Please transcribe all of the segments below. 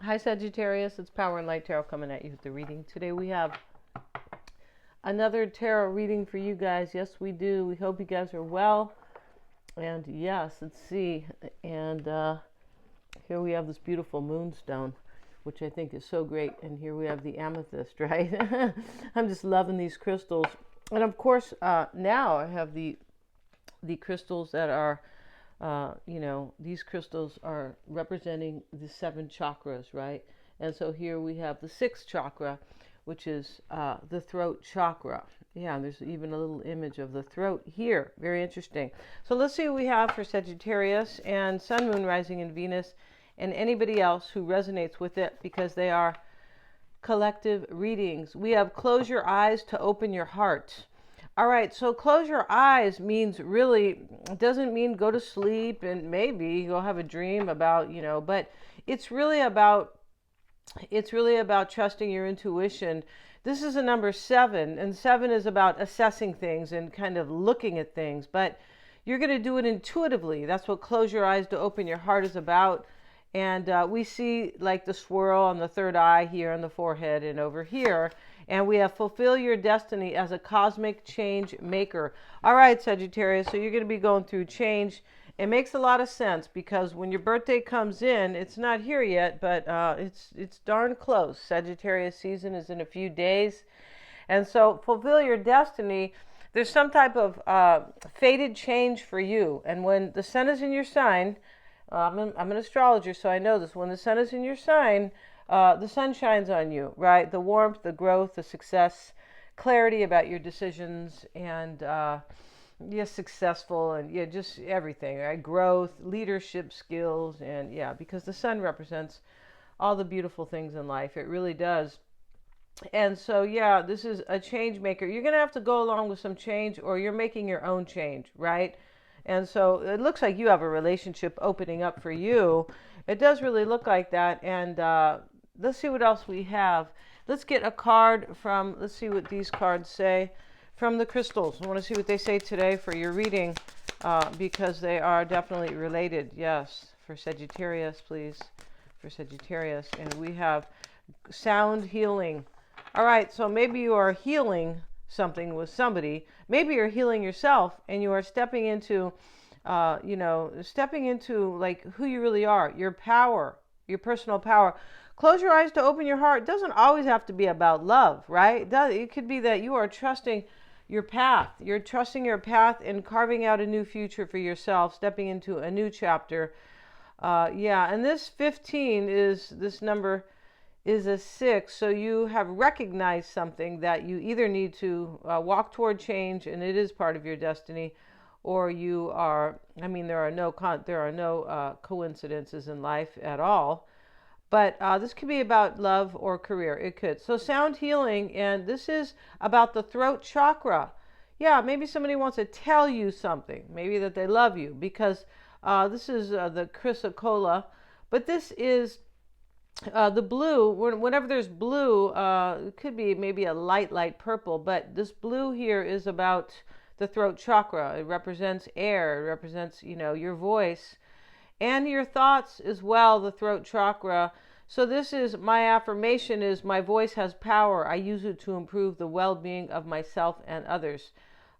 Hi Sagittarius, it's Power and Light Tarot coming at you with the reading. Today we have another tarot reading for you guys. Yes, we do. We hope you guys are well. And yes, let's see. And here we have this beautiful moonstone, which I think is so great. And here we have the amethyst, right? I'm just loving these crystals. And of course, now I have the crystals that are these crystals are representing the 7 chakras, right? And so here we have the 6th chakra, which is the throat chakra. Yeah, there's even a little image of the throat here. Very interesting. So let's see what we have for Sagittarius and Sun, Moon, Rising, and Venus, and anybody else who resonates with it, because they are collective readings. We have close your eyes to open your heart. All right, so close your eyes means really, it doesn't mean go to sleep and maybe you'll have a dream about, but it's really about trusting your intuition. This is a number 7, and 7 is about assessing things and kind of looking at things, but you're going to do it intuitively. That's what close your eyes to open your heart is about. And we see like the swirl on the third eye here on the forehead and over here. And we have fulfill your destiny as a cosmic change maker. All right, Sagittarius, so you're going to be going through change. It makes a lot of sense because when your birthday comes in, it's not here yet, but it's darn close. Sagittarius season is in a few days. And so fulfill your destiny. There's some type of fated change for you. And when the sun is in your sign, I'm an astrologer, so I know this. When the sun is in your sign, the sun shines on you, right? The warmth, the growth, the success, clarity about your decisions, and you're successful, and just everything, right? Growth, leadership skills, and because the sun represents all the beautiful things in life. It really does. And so, this is a change maker. You're going to have to go along with some change, or you're making your own change, right? And so it looks like you have a relationship opening up for you. It does really look like that. And let's see what else we have. Let's get a card from, let's see what these cards say from the crystals. I want to see what they say today for your reading, because they are definitely related. Yes, for Sagittarius, please. For Sagittarius. And we have sound healing. All right, so maybe you are healing something with somebody. Maybe you're healing yourself and you are stepping into like who you really are, your power, your personal power. Close your eyes to open your heart. It doesn't always have to be about love, right? It could be that you are trusting your path. You're trusting your path and carving out a new future for yourself, stepping into a new chapter. And this 15 this number is a 6, so you have recognized something that you either need to walk toward change, and it is part of your destiny, or you are, there are no coincidences in life at all, but this could be about love or career. It could. So sound healing, and this is about the throat chakra. Maybe somebody wants to tell you something, maybe that they love you, because this is the chrysocolla, but this is the blue. Whenever there's blue, it could be maybe a light purple, but this blue here is about the throat chakra. It represents air. It represents, your voice and your thoughts as well, the throat chakra. So this is my affirmation is my voice has power. I use it to improve the well-being of myself and others.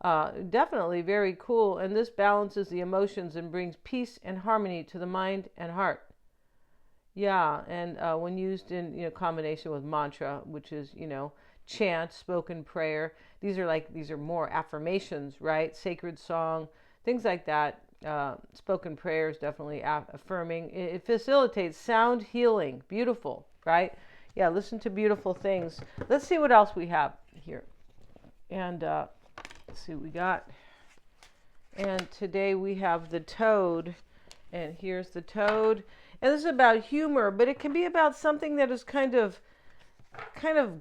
Definitely very cool. And this balances the emotions and brings peace and harmony to the mind and heart. And when used in combination with mantra, which is chant, spoken prayer, these are more affirmations, right? Sacred song, things like that. Spoken prayer is definitely affirming. It facilitates sound healing. Beautiful, right? Listen to beautiful things. Let's see what else we have here, and let's see what we got. And today we have the toad, and here's the toad. And this is about humor, but it can be about something that is kind of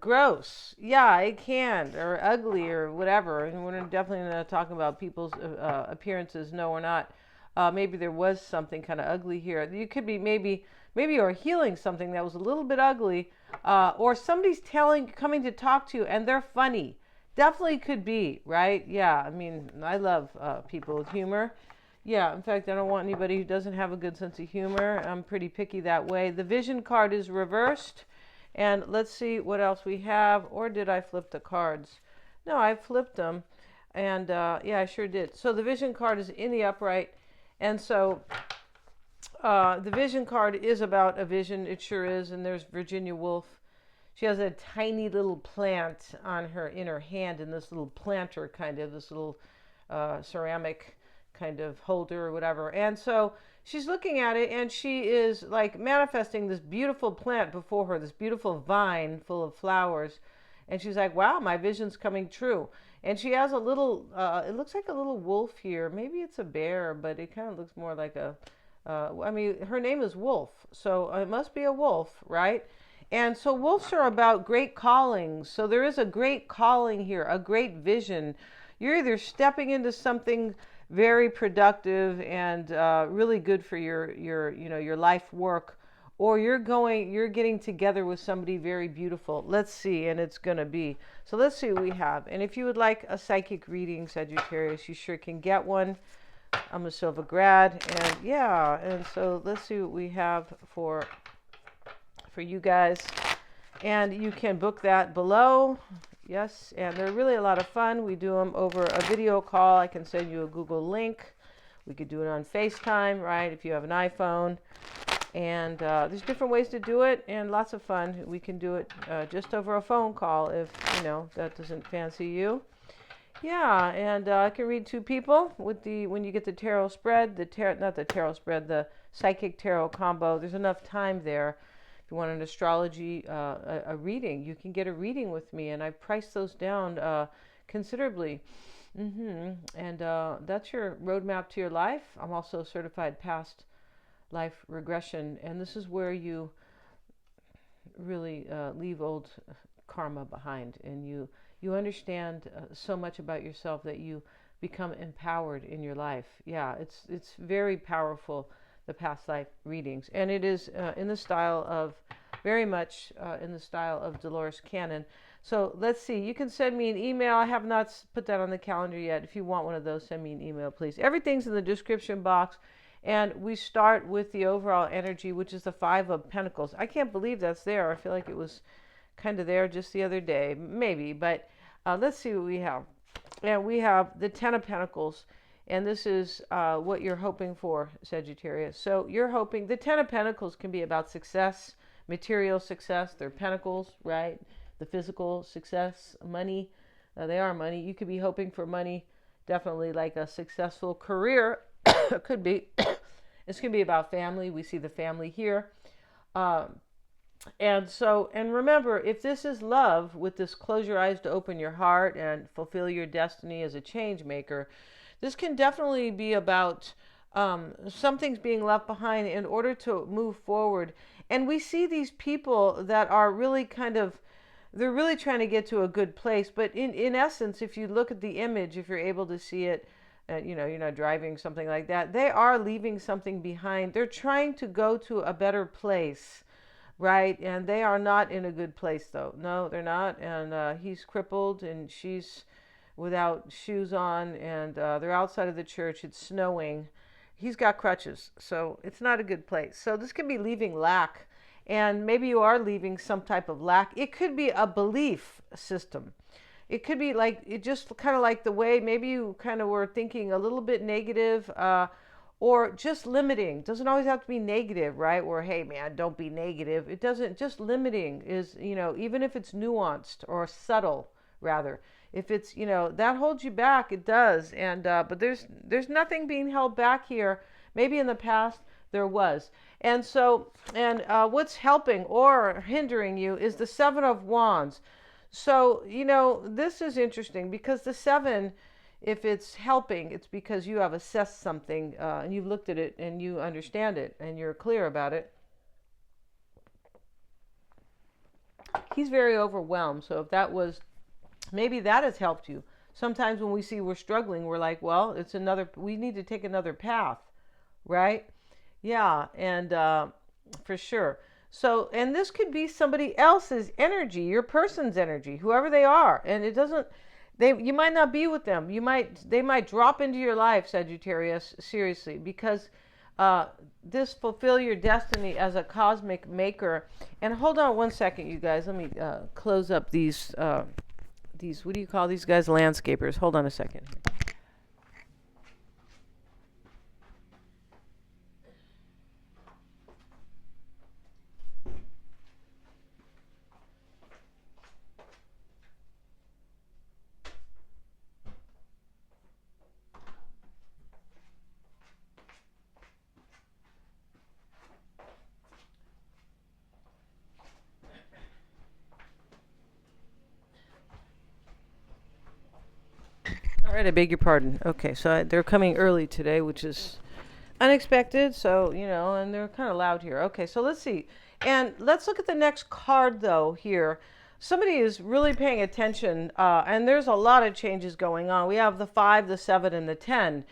gross. It can, or ugly, or whatever. And we're definitely not talking about people's appearances. No, we're not. Maybe there was something kind of ugly here. You could be maybe you're healing something that was a little bit ugly, or somebody's coming to talk to you, and they're funny. Definitely could be, right? I love people with humor. Yeah, in fact, I don't want anybody who doesn't have a good sense of humor. I'm pretty picky that way. The vision card is reversed. And let's see what else we have. Or did I flip the cards? No, I flipped them. And yeah, I sure did. So the vision card is in the upright. And so the vision card is about a vision. It sure is. And there's Virginia Woolf. She has a tiny little plant in her hand, in this little planter kind of, this little ceramic kind of holder or whatever. And so she's looking at it, and she is like manifesting this beautiful plant before her, this beautiful vine full of flowers. And she's like, wow, my vision's coming true. And she has a little, it looks like a little wolf here. Maybe it's a bear, but it kind of looks more like I mean, her name is Wolf, so it must be a wolf, right? And so wolves are about great callings. So there is a great calling here, a great vision. You're either stepping into something very productive and really good for your life work, or you're getting together with somebody very beautiful. Let's see, and it's gonna be. So let's see what we have. And if you would like a psychic reading, Sagittarius, you sure can get one. I'm a Silva grad, and yeah, and so let's see what we have for you guys. And you can book that below. Yes, and they're really a lot of fun. We do them over a video call. I can send you a Google link. We could do it on FaceTime, right, if you have an iPhone. And there's different ways to do it, and lots of fun. We can do it just over a phone call if, that doesn't fancy you. Yeah, and I can read two people with when you get the tarot spread, the psychic tarot combo. There's enough time there. If you want an astrology, a reading, you can get a reading with me, and I priced those down considerably. And that's your roadmap to your life. I'm also certified past life regression, and this is where you really leave old karma behind, and you understand so much about yourself that you become empowered in your life. Yeah, it's very powerful, the past life readings, and it is in the style of very much in the style of Dolores Cannon. So let's see, you can send me an email. I have not put that on the calendar yet. If you want one of those, send me an email, please. Everything's in the description box. And we start with the overall energy, which is the Five of Pentacles. I can't believe that's there. I feel like it was kind of there just the other day, maybe. But let's see what we have. And we have the Ten of Pentacles. And this is what you're hoping for, Sagittarius. So you're hoping, the Ten of Pentacles can be about success, material success. They're pentacles, right? The physical success, money. They are money. You could be hoping for money, definitely like a successful career. It could be. It's going to be about family. We see the family here. And remember, if this is love, with this close your eyes to open your heart and fulfill your destiny as a change maker, this can definitely be about something's being left behind in order to move forward. And we see these people that are really they're really trying to get to a good place. But in essence, if you look at the image, if you're able to see it, you're not driving something like that, they are leaving something behind. They're trying to go to a better place, right? And they are not in a good place, though. No, they're not. And he's crippled, and she's without shoes on, and they're outside of the church. It's snowing. He's got crutches, so it's not a good place. So this can be leaving lack, and maybe you are leaving some type of lack. It could be a belief system. It could be like, it just kind of like the way maybe you kind of were thinking a little bit negative, or just limiting. Doesn't always have to be negative, right? Or, hey man, don't be negative. It doesn't, just limiting is, even if it's nuanced or subtle, rather. If it's, that holds you back, it does. And, but there's nothing being held back here. Maybe in the past there was. And so, what's helping or hindering you is the Seven of Wands. So, this is interesting because the seven, if it's helping, it's because you have assessed something and you've looked at it and you understand it and you're clear about it. He's very overwhelmed. So if that was, maybe that has helped you. Sometimes when we see we're struggling, we're like, well, we need to take another path, right? Yeah, and for sure. So, and this could be somebody else's energy, your person's energy, whoever they are. And it doesn't, You might not be with them. They might drop into your life, Sagittarius, seriously, because this fulfill your destiny as a cosmic maker. And hold on one second, you guys. Let me close up these what do you call these guys? Landscapers. Hold on a second. All right, I beg your pardon. Okay, so they're coming early today, which is unexpected. So, and they're kind of loud here. Okay, so let's see. And let's look at the next card, though, here. Somebody is really paying attention, and there's a lot of changes going on. We have the 5, the 7, and the 10.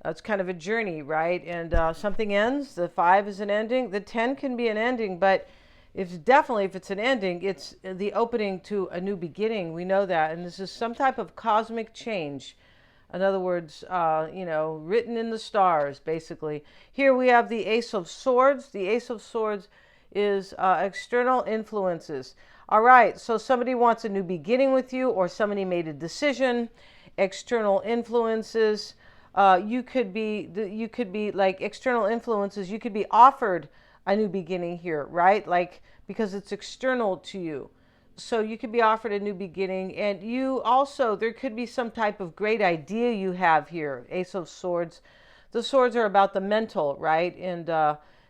It's kind of a journey, right? And something ends. The 5 is an ending. The 10 can be an ending, but if it's an ending, it's the opening to a new beginning. We know that. And this is some type of cosmic change. In other words, written in the stars, basically. Here we have the Ace of Swords. The Ace of Swords is external influences. All right, so somebody wants a new beginning with you, or somebody made a decision. External influences. You could be like external influences. You could be offered a new beginning here, right? Like, because it's external to you. So you could be offered a new beginning, and you also, there could be some type of great idea you have here. Ace of Swords. The swords are about the mental, right? And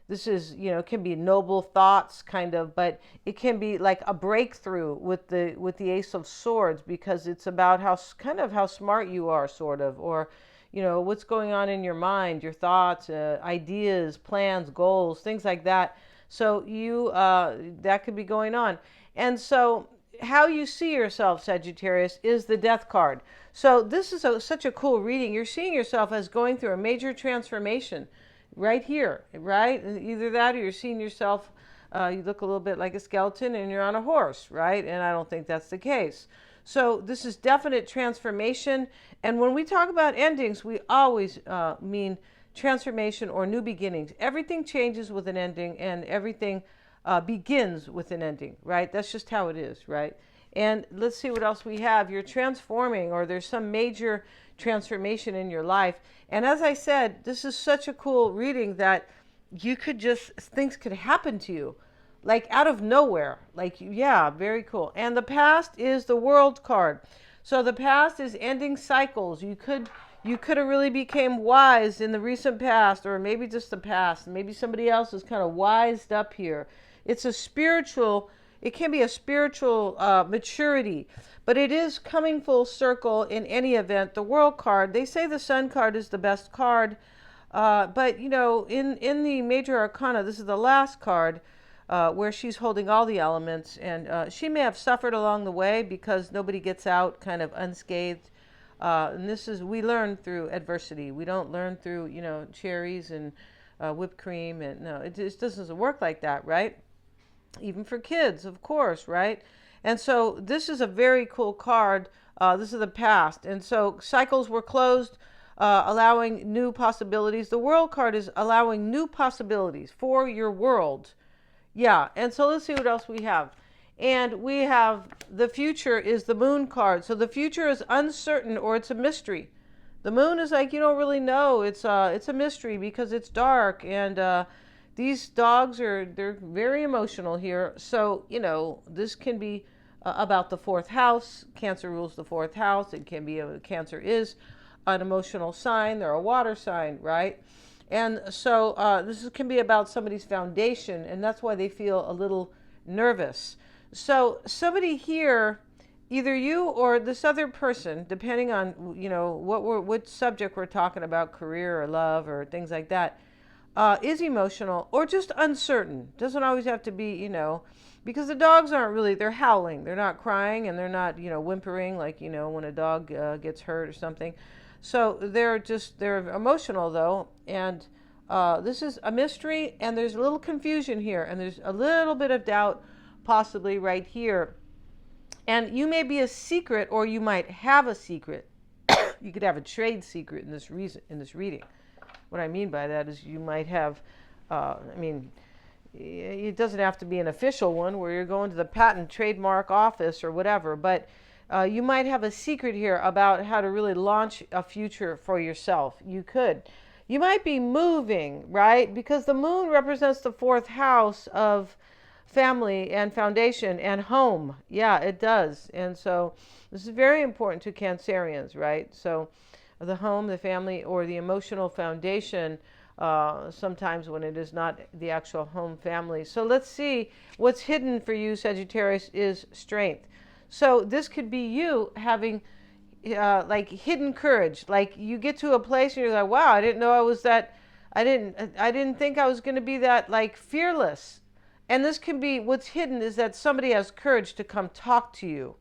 this is, it can be noble thoughts kind of, but it can be like a breakthrough with the Ace of Swords, because it's about how smart you are, sort of, or what's going on in your mind, your thoughts, ideas, plans, goals, things like that. So that could be going on. And so how you see yourself, Sagittarius, is the Death card. So this is such a cool reading. You're seeing yourself as going through a major transformation right here, right? Either that, or you're seeing yourself, you look a little bit like a skeleton and you're on a horse, right? And I don't think that's the case. So this is definite transformation. And when we talk about endings, we always mean transformation or new beginnings. Everything changes with an ending, and everything begins with an ending, right? That's just how it is, right? And let's see what else we have. You're transforming, or there's some major transformation in your life. And as I said, this is such a cool reading that things could happen to you, like out of nowhere. Like, yeah, very cool. And the past is the World card. So the past is ending cycles. You could have really became wise in the recent past, or maybe just the past. Maybe somebody else is kind of wised up here. It can be a spiritual maturity, but it is coming full circle in any event. The World card, they say the Sun card is the best card, but in the major arcana, this is the last card, where she's holding all the elements, and she may have suffered along the way, because nobody gets out kind of unscathed. And we learn through adversity. We don't learn through, cherries and whipped cream. And no, it just doesn't work like that, right? Even for kids, of course, right? And so this is a very cool card. This is the past. And so cycles were closed, allowing new possibilities. The World card is allowing new possibilities for your world. Yeah, and so let's see what else we have. And we have the future is the Moon card. So the future is uncertain, or it's a mystery. The Moon is like, you don't really know. It's a mystery because it's dark. And these dogs they're very emotional here. So, this can be about the 4th house. Cancer rules the 4th house. It can be Cancer is an emotional sign. They're a water sign, right? And so this can be about somebody's foundation, and that's why they feel a little nervous. So somebody here, either you or this other person, depending on what subject we're talking about, career or love or things like that, is emotional or just uncertain. Doesn't always have to be, because the dogs aren't really, they're howling. They're not crying, and they're not, whimpering like, when a dog gets hurt or something. So they're emotional though. And this is a mystery, and there's a little confusion here, and there's a little bit of doubt possibly right here. And you may be a secret, or you might have a secret. You could have a trade secret in this reading. What I mean by that is you might have, it doesn't have to be an official one where you're going to the patent trademark office or whatever, but you might have a secret here about how to really launch a future for yourself. You could. You might be moving, right? Because the moon represents the fourth house of family and foundation and home. Yeah, it does. And so this is very important to Cancerians, right? So the home, the family, or the emotional foundation, sometimes when it is not the actual home family. So let's see what's hidden for you, Sagittarius, is strength. So this could be you having like hidden courage. Like you get to a place and you're like, wow, I didn't know I was that. I didn't think I was going to be that like fearless. And this can be, what's hidden is that somebody has courage to come talk to you.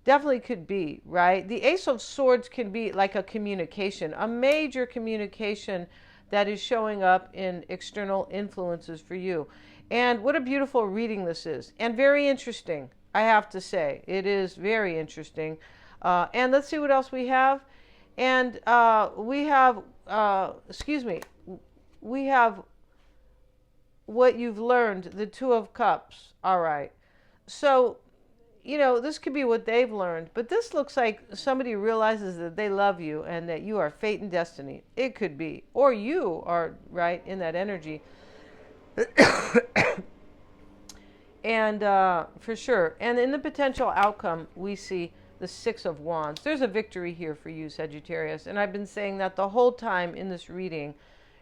Definitely could be, right? The Ace of Swords can be like a communication, a major communication that is showing up in external influences for you. And what a beautiful reading this is. And very interesting, I have to say. It is very interesting. And let's see what else we have. And we have, we have what you've learned, the Two of Cups. All right. So, this could be what they've learned, but this looks like somebody realizes that they love you and that you are fate and destiny. It could be. Or you are, right, in that energy. And for sure. And in the potential outcome, we see the Six of Wands. There's a victory here for you, Sagittarius. And I've been saying that the whole time in this reading.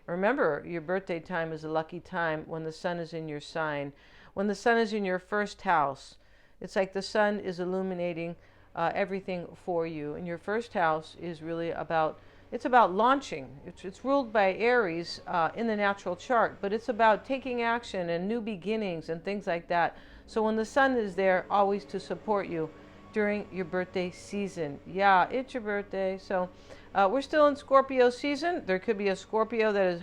Remember, your birthday time is a lucky time when the sun is in your sign. When the sun is in your first house, it's like the sun is illuminating everything for you. And your first house is really about, it's about launching. It's ruled by Aries in the natural chart, but it's about taking action and new beginnings and things like that. So when the sun is there, always to support you during your birthday season. Yeah, it's your birthday. So we're still in Scorpio season. There could be a Scorpio that is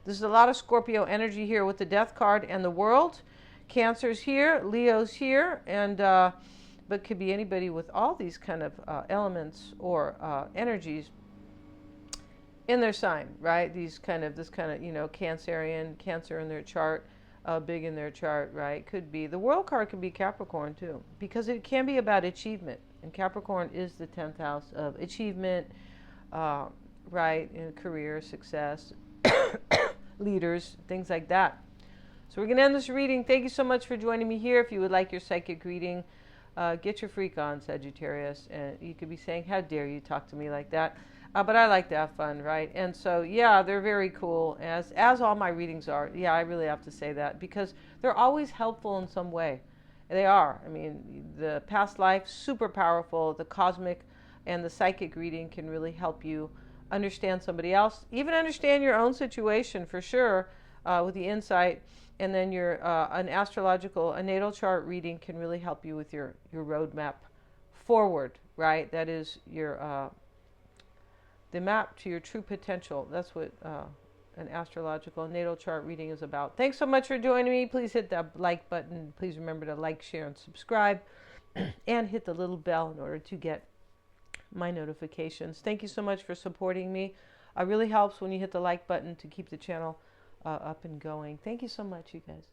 there's a lot of Scorpio energy here with the Death card and the World. Cancer's here, Leo's here, and but could be anybody with all these kind of elements or energies in their sign, right? This kind of, Cancerian, Cancer in their chart, big in their chart, right? Could be. The World card could be Capricorn too, because it can be about achievement. And Capricorn is the 10th house of achievement, right? In career, success, leaders, things like that. So we're going to end this reading. Thank you so much for joining me here. If you would like your psychic reading, get your freak on, Sagittarius. And you could be saying, how dare you talk to me like that? But I like to have fun, right? And so, yeah, they're very cool, as all my readings are. Yeah, I really have to say that, because they're always helpful in some way. They are. I mean, the past life, super powerful. The cosmic and the psychic reading can really help you understand somebody else, even understand your own situation for sure, with the insight. And then an astrological, a natal chart reading can really help you with your roadmap forward, right? That is the map to your true potential. That's what an astrological natal chart reading is about. Thanks so much for joining me. Please hit that like button. Please remember to like, share, and subscribe. And hit the little bell in order to get my notifications. Thank you so much for supporting me. It really helps when you hit the like button to keep the channel up and going. Thank you so much, you guys.